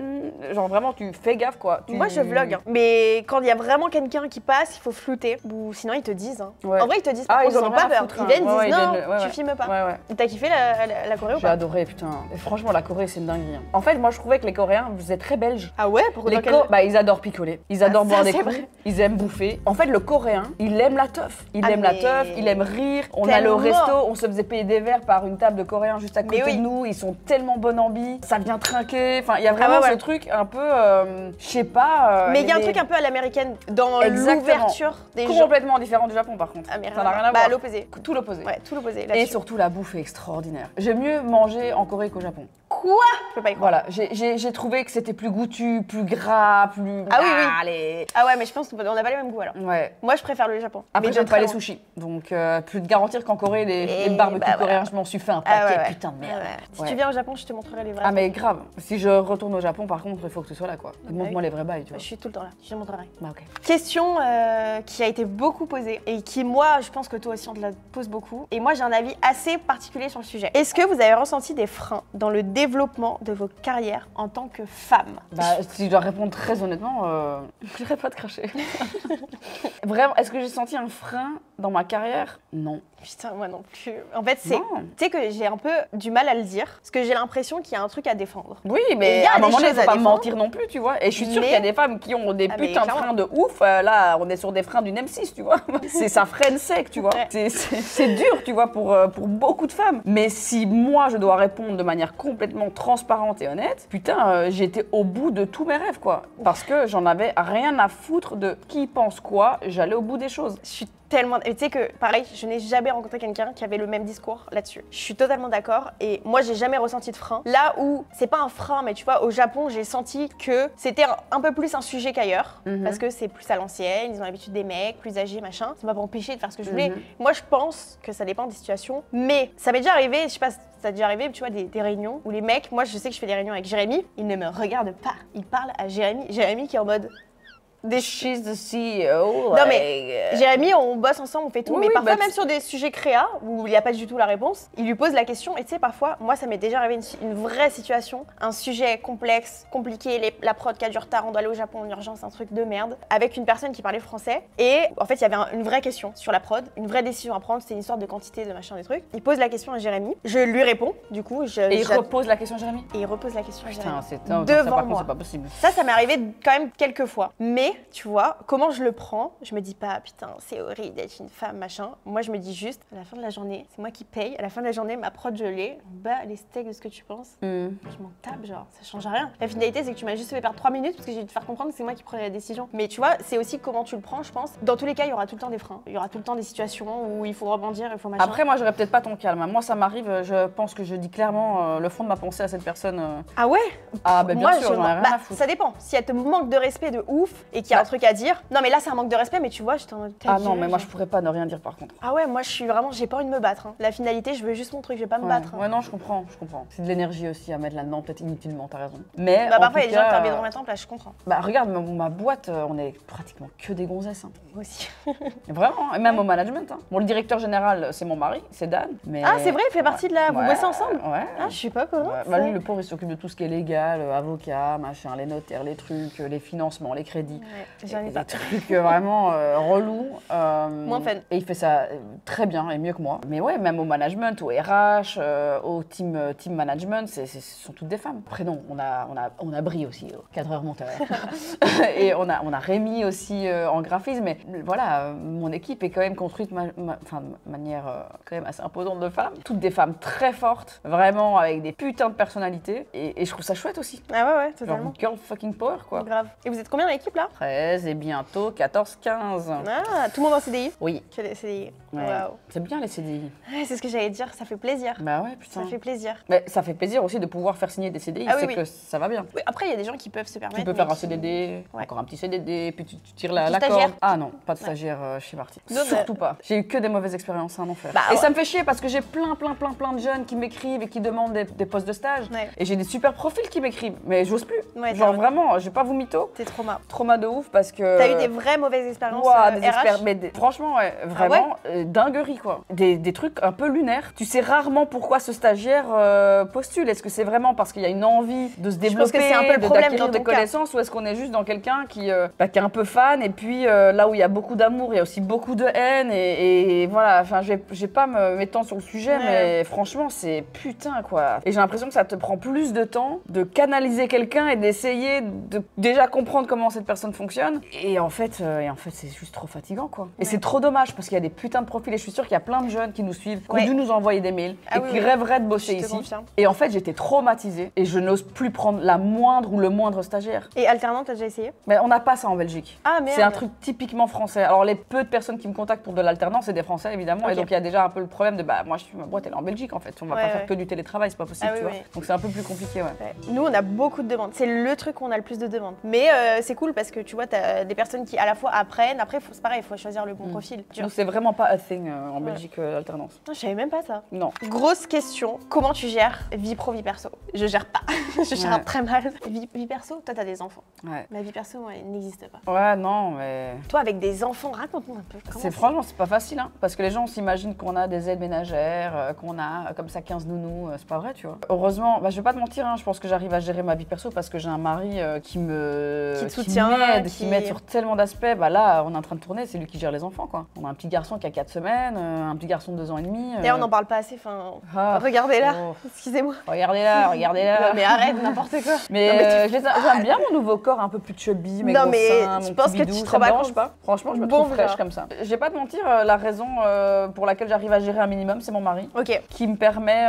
Genre vraiment, tu fais gaffe quoi. Moi, je vlog. Mais quand il y a vraiment quelqu'un qui passe, il faut flouter. Ou sinon, ils te disent. En vrai, ils te disent. Ils n'ont pas peur. Ils viennent, ils disent non, tu filmes pas. T'as kiffé la Corée ou pas? J'ai adoré, putain. Et franchement, la Corée, c'est une dinguerie. En fait, moi, je trouvais que les Coréens, vous êtes très belges. Ah ouais? Pourquoi? Ils adorent picoler. Ils adorent boire des coups. Ils aiment bouffer. En fait, le coréen, il aime la teuf. Il aime la teuf, il aime rire. On allait au resto, on se faisait payer des verres par une table de coréens juste à côté de nous. Ils sont tellement bon ambi, ça vient trinquer. Enfin, il y a vraiment ce truc un peu, je sais pas. Mais il y a un truc un peu à l'américaine dans l'ouverture des gens. Complètement différent du Japon, par contre. Ça n'a rien à voir. L'opposé. Tout l'opposé. Ouais, tout l'opposé. Et surtout, la bouffe est extraordinaire. J'aime mieux manger en Corée qu'au Japon. Quoi? Je peux pas y croire. Voilà, j'ai trouvé que c'était plus goûtu, plus gras, plus... Ah oui. Ah ouais, mais je pense qu'on n'a pas les mêmes goûts alors. Ouais. Moi, je préfère le Japon. Après, j'aime pas les sushis. Donc, plus de garantir qu'en Corée, les barbecues coréens, je m'en suis fait un paquet, putain de merde. Si tu viens au Japon, je te montrerai les vrais. Ah, mais grave. Si je retourne au Japon, par contre, il faut que tu sois là, quoi. Montre-moi les vrais bails, tu vois. Je suis tout le temps là, je te montrerai. Bah, ok. Question qui a été beaucoup posée et qui, moi, je pense que toi aussi, on te la pose beaucoup. Et moi, j'ai un avis assez particulier sur le sujet. Est-ce que vous avez ressenti des freins dans le développement de vos carrières en tant que femme? Bah, si je dois répondre très honnêtement, je dirais pas de cracher. Vraiment, est-ce que j'ai senti un frein dans ma carrière? Non. Putain, moi non plus. En fait, c'est... Tu sais que j'ai un peu du mal à le dire, parce que j'ai l'impression qu'il y a un truc à défendre. Oui, mais à un moment donné, il faut pas mentir non plus, tu vois. Et je suis sûre qu'il y a des femmes qui ont des putains de freins de ouf. Là, on est sur des freins d'une M6, tu vois. Ça freine sec, tu vois. Ouais. C'est dur, tu vois, pour beaucoup de femmes. Mais si moi, je dois répondre de manière complètement transparente et honnête, putain, j'étais au bout de tous mes rêves, quoi. Parce que j'en avais rien à foutre de qui pense quoi. J'allais au bout des choses. Je suis tellement... Tu sais que, pareil, je n'ai jamais rencontré quelqu'un qui avait le même discours là-dessus. Je suis totalement d'accord et moi, j'ai jamais ressenti de frein. Là où, c'est pas un frein, mais tu vois, au Japon, j'ai senti que c'était un peu plus un sujet qu'ailleurs parce que c'est plus à l'ancienne, ils ont l'habitude des mecs, plus âgés, machin. Ça m'a pas empêché de faire ce que je voulais. Moi, je pense que ça dépend des situations, mais ça m'est déjà arrivé, je sais pas, ça t'est déjà arrivé, tu vois, des réunions où les mecs, moi, je sais que je fais des réunions avec Jérémy, ils ne me regardent pas. Ils parlent à Jérémy. Jérémy qui est en mode... She's the CEO. Non mais Jérémy, on bosse ensemble, on fait tout, mais parfois même sur des sujets créa où il n'y a pas du tout la réponse, il lui pose la question et tu sais parfois, moi ça m'est déjà arrivé une vraie situation, un sujet complexe, compliqué, la prod qui a du retard, on doit aller au Japon en urgence, un truc de merde, avec une personne qui parlait français et en fait il y avait une vraie question sur la prod, une vraie décision à prendre, c'était une histoire de quantité de machin des trucs. Il pose la question à Jérémy, je lui réponds du coup. Et il repose la question à Jérémy. Et il repose la question à Jérémy. Putain, devant moi. C'est pas possible. Ça m'est arrivé quand même quelques fois, mais tu vois, comment je le prends, je me dis pas, putain, c'est horrible d'être une femme, machin. Moi, je me dis juste, à la fin de la journée, c'est moi qui paye. À la fin de la journée, ma prod, je l'ai. Les steaks de ce que tu penses. Je m'en tape, genre, ça change rien. La finalité, c'est que tu m'as juste fait perdre 3 minutes parce que j'ai dû te faire comprendre que c'est moi qui prenais la décision. Mais tu vois, c'est aussi comment tu le prends, je pense. Dans tous les cas, il y aura tout le temps des freins. Il y aura tout le temps des situations où il faut rebondir, il faut machin. Après, moi, j'aurais peut-être pas ton calme. Moi, ça m'arrive, je pense que je dis clairement le fond de ma pensée à cette personne. Ah ouais? Ah, bah, bien sûr, j'en ai rien à foutre. Ça dépend. Si elle te manque de respect de ouf et qu'il y a un truc à dire, non, mais là, c'est un manque de respect, mais tu vois, j'étais en mode... Ah non, mais moi, je pourrais pas ne rien dire par contre. Ah ouais, moi, je suis vraiment, j'ai pas envie de me battre. La finalité, je veux juste mon truc, je vais pas me battre. Ouais, non, je comprends. C'est de l'énergie aussi à mettre là-dedans, peut-être inutilement, t'as raison. Mais parfois, il y a des gens qui ont envie de remettre en place, je comprends. Bah, regarde, ma boîte, on est pratiquement que des gonzesses. Moi aussi. Vraiment, et même au management. Bon, le directeur général, c'est mon mari, c'est Dan. Mais... Ah, c'est vrai, il fait partie de la... Vous bossez ensemble? Ouais. Ah, je sais pas comment. Bah, lui, le pauvre, il s'occupe de tout ce qui est légal, avocat, machin, les notaires, les trucs, les financements, les crédits. J'en ai pas. Des trucs vraiment relous. Moins fun. Et il fait ça très bien et mieux que moi. Mais ouais, même au management, au RH, au team management, ce sont toutes des femmes. Après non, on a Brie aussi, cadreur monteur. Et on a Rémi aussi en graphisme. Mais voilà, mon équipe est quand même construite de manière quand même assez imposante de femmes. Toutes des femmes très fortes, vraiment avec des putains de personnalités. Et je trouve ça chouette aussi. Ah ouais, totalement. Genre girl fucking power, quoi. Grave. Et vous êtes combien dans l'équipe là? 13 et bientôt 14, 15. Ah, tout le monde en CDI? Oui. Que des CDI. Ouais. Waouh. C'est bien les CDI. Ouais, c'est ce que j'allais dire, ça fait plaisir. Bah ouais, putain. Ça fait plaisir. Mais ça fait plaisir aussi de pouvoir faire signer des CDI, que ça va bien. Oui, après, il y a des gens qui peuvent se permettre. Tu peux faire un CDD, encore un petit CDD, puis tu tires la corde. Stagiaire. Ah non, pas de stagiaire chez Marty. Surtout pas. J'ai eu que des mauvaises expériences, c'est un enfer. Bah, et ça me fait chier parce que j'ai plein de jeunes qui m'écrivent et qui demandent des postes de stage. Ouais. Et j'ai des super profils qui m'écrivent, mais j'ose plus. Ouais, genre vraiment, je vais pas vous mytho. C'est Trauma de ouf parce que... T'as eu des vraies mauvaises expériences RH? Mais franchement, ouais, vraiment, dinguerie quoi. Des trucs un peu lunaires. Tu sais rarement pourquoi ce stagiaire postule. Est-ce que c'est vraiment parce qu'il y a une envie de se développer, je pense que c'est un peu le problème d'acquérir des connaissances, ou est-ce qu'on est juste dans quelqu'un qui est un peu fan et puis là où il y a beaucoup d'amour, il y a aussi beaucoup de haine et voilà, enfin je vais pas me m'étendre sur le sujet, mais franchement c'est putain quoi. Et j'ai l'impression que ça te prend plus de temps de canaliser quelqu'un et d'essayer de déjà comprendre comment cette personne fonctionne fonctionne. Et en fait, c'est juste trop fatigant, quoi. Et c'est trop dommage parce qu'il y a des putains de profils et je suis sûre qu'il y a plein de jeunes qui nous suivent, qui ont dû nous envoyer des mails et qui rêveraient de bosser ici. Et en fait, j'étais traumatisée et je n'ose plus prendre la moindre ou le moindre stagiaire. Et alternant, t'as déjà essayé? Mais on n'a pas ça en Belgique. Ah merde. C'est un truc typiquement français. Alors les peu de personnes qui me contactent pour de l'alternance, c'est des Français évidemment. Et donc il y a déjà un peu le problème de moi ma boîte elle est en Belgique en fait. On va pas faire que du télétravail, c'est pas possible, tu vois. Donc c'est un peu plus compliqué, Nous on a beaucoup de demandes. C'est le truc où on a le plus de demandes. Mais c'est cool parce que tu vois, t'as des personnes qui à la fois apprennent. Après c'est pareil, il faut choisir le bon profil. Donc c'est vraiment pas a thing en Belgique l'alternance. Je savais même pas ça. Non. Grosse question, comment tu gères vie pro, vie perso? Je gère pas. Je gère très mal. Vie perso, toi t'as des enfants. Ma vie perso, elle n'existe pas. Ouais, non, mais... Toi avec des enfants, raconte-nous un peu. Franchement, c'est pas facile, hein, parce que les gens s'imaginent qu'on a des aides ménagères, qu'on a comme ça 15 nounous, c'est pas vrai, tu vois. Heureusement, je vais pas te mentir, hein, je pense que j'arrive à gérer ma vie perso parce que j'ai un mari qui te soutient, qui m'aide sur tellement d'aspects. Là, on est en train de tourner, c'est lui qui gère les enfants, quoi. On a un petit garçon qui a 4 semaines, un petit garçon de 2 ans et demi. Et on n'en parle pas assez, regardez-là, excusez-moi. Regardez-là. Mais arrête, n'importe quoi. Mais j'aime bien mon nouveau corps un peu plus chubby, mes gros seins, mon petit bidou, ça me dérange pas. Franchement, je me trouve fraîche comme ça. Je vais pas te mentir, la raison pour laquelle j'arrive à gérer un minimum, c'est mon mari. Qui me permet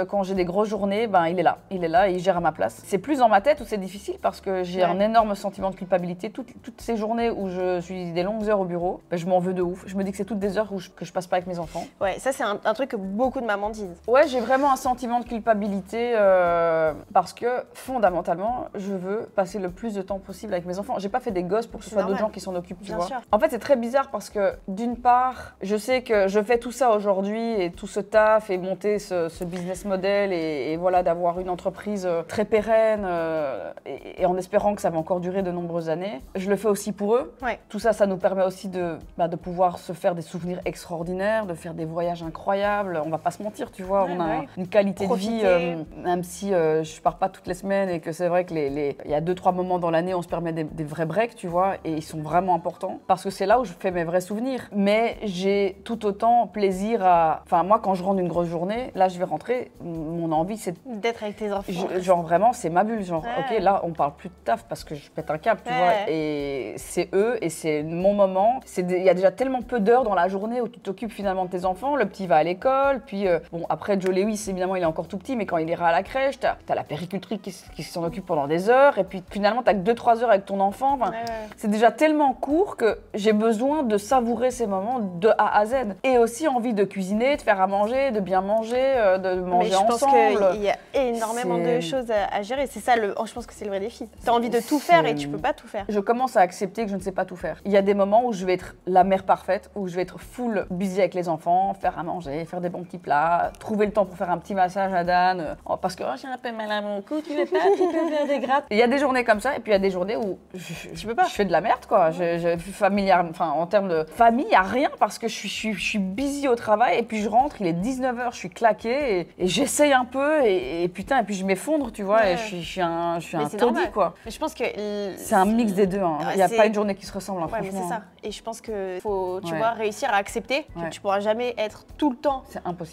quand j'ai des grosses journées, il est là. Il est là et il gère à ma place. C'est plus dans ma tête où c'est difficile parce que j'ai un énorme sentiment de culpabilité. Toutes ces journées où je suis des longues heures au bureau, je m'en veux de ouf. Je me dis que c'est toutes des heures que je passe pas avec mes enfants. Ouais, ça c'est un truc que beaucoup de mamans disent. Ouais, j'ai vraiment un sentiment de culpabilité parce que fondamentalement, je veux passer le plus de temps possible avec mes enfants. J'ai pas fait des gosses pour que ce soit d'autres gens qui s'en occupent, tu vois. En fait, c'est très bizarre parce que d'une part, je sais que je fais tout ça aujourd'hui et tout ce taf et monter ce business model et voilà, d'avoir une entreprise très pérenne et en espérant que ça va encore durer de nombreuses années. Je le fais aussi pour eux. Tout ça, ça nous permet aussi de pouvoir se faire des souvenirs extraordinaires, de faire des voyages incroyables. On va pas se mentir, tu vois, on a une qualité de vie, même si je pars pas toutes les semaines et que c'est vrai que il y a 2-3 moments dans l'année, on se permet des vrais breaks, tu vois, et ils sont vraiment importants parce que c'est là où je fais mes vrais souvenirs. Mais j'ai tout autant plaisir à... Enfin, moi, quand je rentre d'une grosse journée, là, je vais rentrer, mon envie, c'est... d'être avec tes enfants. Genre, vraiment, c'est ma bulle. Genre, ok, là, on parle plus de taf parce que je pète un câble, tu vois, et c'est eux, et c'est mon moment. Il y a déjà tellement peu d'heures dans la journée où tu t'occupes finalement de tes enfants. Le petit va à l'école, puis, après, Joe Lewis, évidemment, il est encore tout petit, mais quand il ira à la crèche, t'as la péricultrice qui s'en occupe pendant des heures, et puis finalement, t'as que 2-3 heures avec ton enfant. Enfin, c'est déjà tellement court que j'ai besoin de savourer ces moments de A à Z. Et aussi envie de cuisiner, de faire à manger, de bien manger, de manger ensemble. Mais je pense qu'il y a énormément de choses à gérer. C'est ça, je pense que c'est le vrai défi. T'as envie de tout faire et tu peux pas tout faire. Je commence à accepter que je ne sais pas tout faire. Il y a des moments où je vais être la mère parfaite, où je vais être full busy avec les enfants, faire à manger, faire des bons petits plats, trouver le temps pour faire un petit massage à Dan, parce que j'ai un peu mal à mon cou, tu peux faire des grattes. Il y a des journées comme ça, et puis il y a des journées où je fais de la merde, quoi. En termes de famille, il n'y a rien parce que je suis busy au travail et puis je rentre, il est 19h, je suis claquée et j'essaye un peu et putain, et puis je m'effondre, tu vois, et je suis un taudis, quoi. Mais je pense que... c'est un mix des deux, hein. Il n'y a pas une journée qui se ressemble, hein, franchement. Mais c'est ça. Et je pense qu'il faut, tu vois, réussir à accepter que tu pourras jamais être tout le temps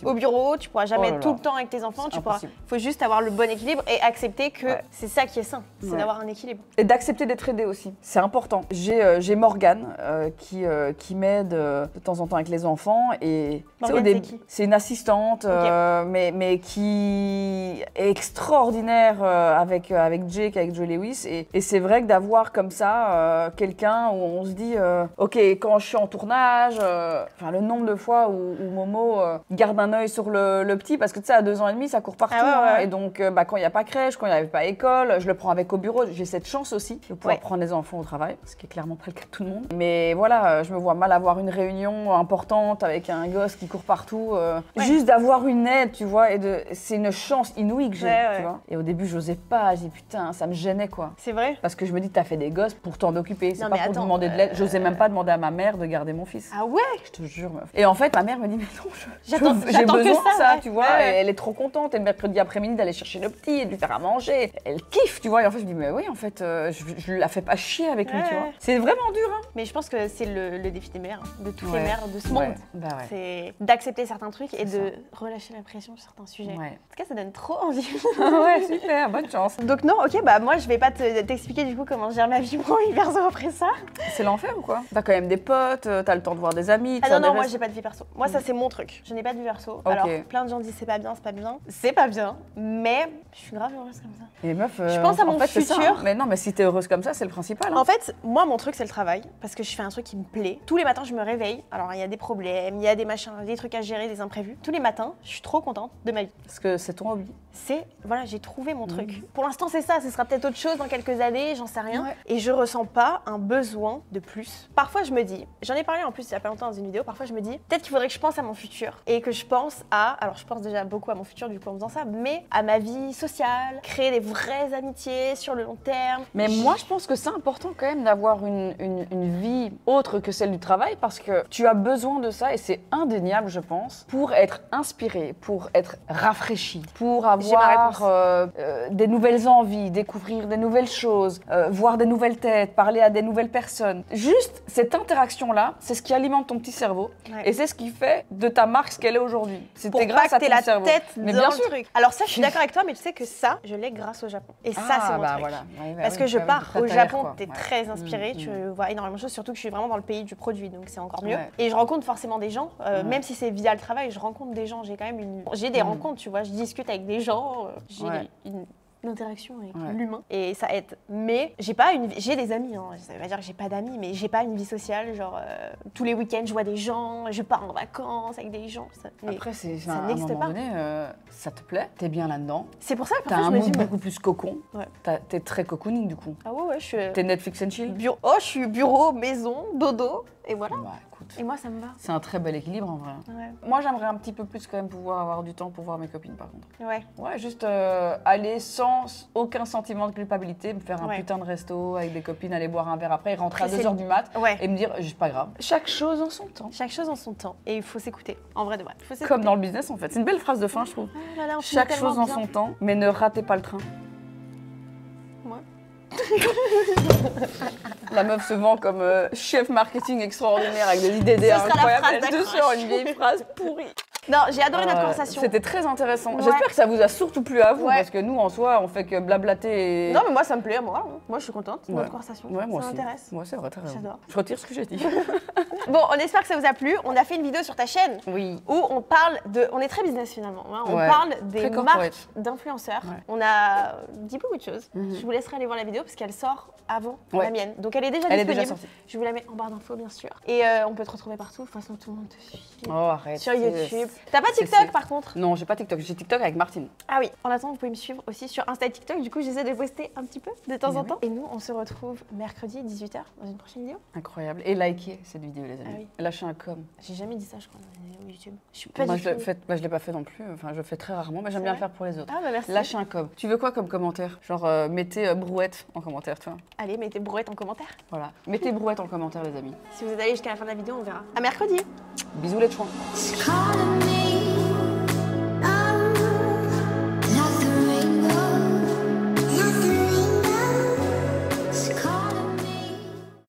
au bureau, tu pourras jamais être tout le temps avec tes enfants, il faut juste avoir le bon équilibre et accepter que c'est ça qui est sain, c'est d'avoir un équilibre. Et d'accepter d'être aidé aussi, c'est important. J'ai Morgane qui m'aide de temps en temps avec les enfants et c'est une assistante mais qui est extraordinaire avec Jake, avec Joe Lewis et c'est vrai que d'avoir comme ça quelqu'un où on se dit ok, quand je suis en tournage, le nombre de fois où Momo garde un œil sur le petit parce que tu sais à 2 ans et demi ça court partout et donc quand il n'y a pas crèche, quand il n'y avait pas école, je le prends avec au bureau. J'ai cette chance aussi de pouvoir prendre les enfants au travail, ce qui est clairement pas le cas de tout le monde. Mais voilà, je me vois mal avoir une réunion importante avec un gosse qui court partout. Juste d'avoir une aide, tu vois, c'est une chance inouïe que j'ai, tu vois. Et au début, j'osais pas, j'ai dit putain, ça me gênait, quoi. C'est vrai? Parce que je me dis, t'as fait des gosses pour t'en occuper, c'est pas pour demander de l'aide. J'osais même pas demander à ma mère de garder mon fils. Ah ouais? Je te jure, meuf. Et en fait, ma mère me dit, mais non, j'ai besoin de ça, tu vois. Et elle est trop contente, et le mercredi après-midi d'aller chercher le petit et de lui faire à manger. Elle kiffe, tu vois. Et en fait, je me dis, mais oui, en fait, je la fais pas chier avec lui, tu vois. C'est vraiment dur, hein. Mais je pense que c'est le défi des mères, de toutes les mères de ce monde. C'est d'accepter certains trucs et de relâcher la pression sur certains sujets. En tout cas, ça donne trop envie. Ouais, super, bonne chance. Donc non, ok, moi je vais pas t'expliquer du coup comment je gère ma vie tu prends une perso après ça. C'est l'enfer ou quoi? T'as quand même des potes, t'as le temps de voir des amis. Ah non, moi j'ai pas de vie perso. Moi ça c'est mon truc. Je n'ai pas de vie perso. Okay. Alors plein de gens disent c'est pas bien, c'est pas bien. C'est pas bien, mais je suis grave heureuse comme ça. Et les meufs, je pense à mon futur. Ça, hein. Mais non, mais si t'es heureuse comme ça, c'est le principal. Hein. En fait, moi mon truc c'est le travail parce que je fais un truc qui me plaît. Tous les matins je me réveille. Alors il y a des problèmes, il y a des machins, des trucs à gérer, des imprévus. Tous les matins, je suis trop contente de ma vie. Parce que c'est ton hobby. C'est, voilà, j'ai trouvé mon truc. Pour l'instant c'est ça, ce sera peut-être autre chose dans quelques années, j'en sais rien. Ouais. Et je ressens pas un besoin de plus. Parfois je me dis, j'en ai parlé en plus il y a pas longtemps dans une vidéo, parfois je me dis, peut-être qu'il faudrait que je pense à mon futur. Et que je pense à, alors je pense déjà beaucoup à mon futur du coup en faisant ça, mais à ma vie sociale, créer des vraies amitiés sur le long terme. Mais moi je pense que c'est important quand même d'avoir une vie autre que celle du travail parce que tu as besoin de ça et c'est indéniable je pense, pour être inspiré, pour être rafraîchi, pour avoir des nouvelles envies, découvrir des nouvelles choses, voir des nouvelles têtes, parler à des nouvelles personnes. Juste cette interaction-là, c'est ce qui alimente ton petit cerveau et c'est ce qui fait de ta marque ce qu'elle est aujourd'hui. C'était grâce à ton cerveau. Tête mais bien sûr. Truc. Alors ça, je suis d'accord avec toi, mais tu sais que ça, je l'ai grâce au Japon. Et ça, c'est mon truc. Voilà. Parce que je pars au Japon, t'es très inspirée, tu vois énormément de choses, surtout que je suis vraiment dans le pays du produit, donc c'est encore mieux. Et je rencontre forcément des gens, même si c'est via le travail, je rencontre des gens. J'ai quand même des rencontres, tu vois, je discute avec des gens, j'ai une interaction avec l'humain et ça aide. Mais j'ai des amis, hein. Ça veut pas dire que j'ai pas d'amis, mais j'ai pas une vie sociale, genre tous les week-ends je vois des gens, je pars en vacances avec des gens. Après ça n'existe pas. Donné, ça te plaît, t'es bien là-dedans. C'est pour ça que t'as un mood beaucoup plus cocon. T'es très cocooning du coup. Ah ouais, je suis. T'es Netflix and chill. Je suis bureau, maison, dodo et voilà. Et moi ça me va. C'est un très bel équilibre en vrai. Moi j'aimerais un petit peu plus quand même pouvoir avoir du temps pour voir mes copines par contre. Ouais, juste aller sans aucun sentiment de culpabilité, me faire un putain de resto avec des copines, aller boire un verre après, rentrer à 2h du mat et me dire juste pas grave. Chaque chose en son temps. Chaque chose en son temps. Et il faut s'écouter. En vrai de vrai. Comme dans le business en fait. C'est une belle phrase de fin je trouve. Chaque chose en son temps, mais ne ratez pas le train. La meuf se vend comme chef marketing extraordinaire avec des idées incroyables. Elle te sort une vieille phrase pourrie. Non, j'ai adoré notre conversation. C'était très intéressant. J'espère que ça vous a surtout plu à vous, parce que nous, en soi, on fait que blablater. Non, mais moi, ça me plaît, moi. Moi, je suis contente de notre conversation. Ouais, moi ça aussi. m'intéresse. Moi, c'est vrai, t'as raison. J'adore. Je retire ce que j'ai dit. Bon, on espère que ça vous a plu. On a fait une vidéo sur ta chaîne où on parle de... On est très business, finalement. Hein. On parle des marques d'influenceurs. On a dit beaucoup de choses. Je vous laisserai aller voir la vidéo, parce qu'elle sort avant la mienne. Donc, elle est déjà disponible. Déjà sortie. Je vous la mets en barre d'infos, bien sûr. Et on peut te retrouver partout. De toute façon, tout le monde te suit. Oh, arrête. Sur YouTube. T'as pas TikTok, par contre? Non, j'ai pas TikTok. J'ai TikTok avec Martine. Ah oui. En attendant, vous pouvez me suivre aussi sur Insta et TikTok. Du coup, j'essaie de poster un petit peu de temps en temps. Et nous, on se retrouve mercredi 18h dans une prochaine vidéo. Incroyable. Et likez cette vidéo, les amis. Ah oui. Lâchez un com. J'ai jamais dit ça, je crois, dans les vidéos YouTube. Je suis pas Moi, je l'ai pas fait non plus. Enfin, je le fais très rarement, mais j'aime bien le faire pour les autres. Ah bah merci. Lâchez un com. Tu veux quoi comme commentaire? Genre, mettez brouette en commentaire, tu vois. Allez, mettez brouette en commentaire. Voilà. Mettez brouette en commentaire, les amis. Si vous êtes allés jusqu'à la fin de la vidéo, on verra. À mercredi. Bisous les chouins.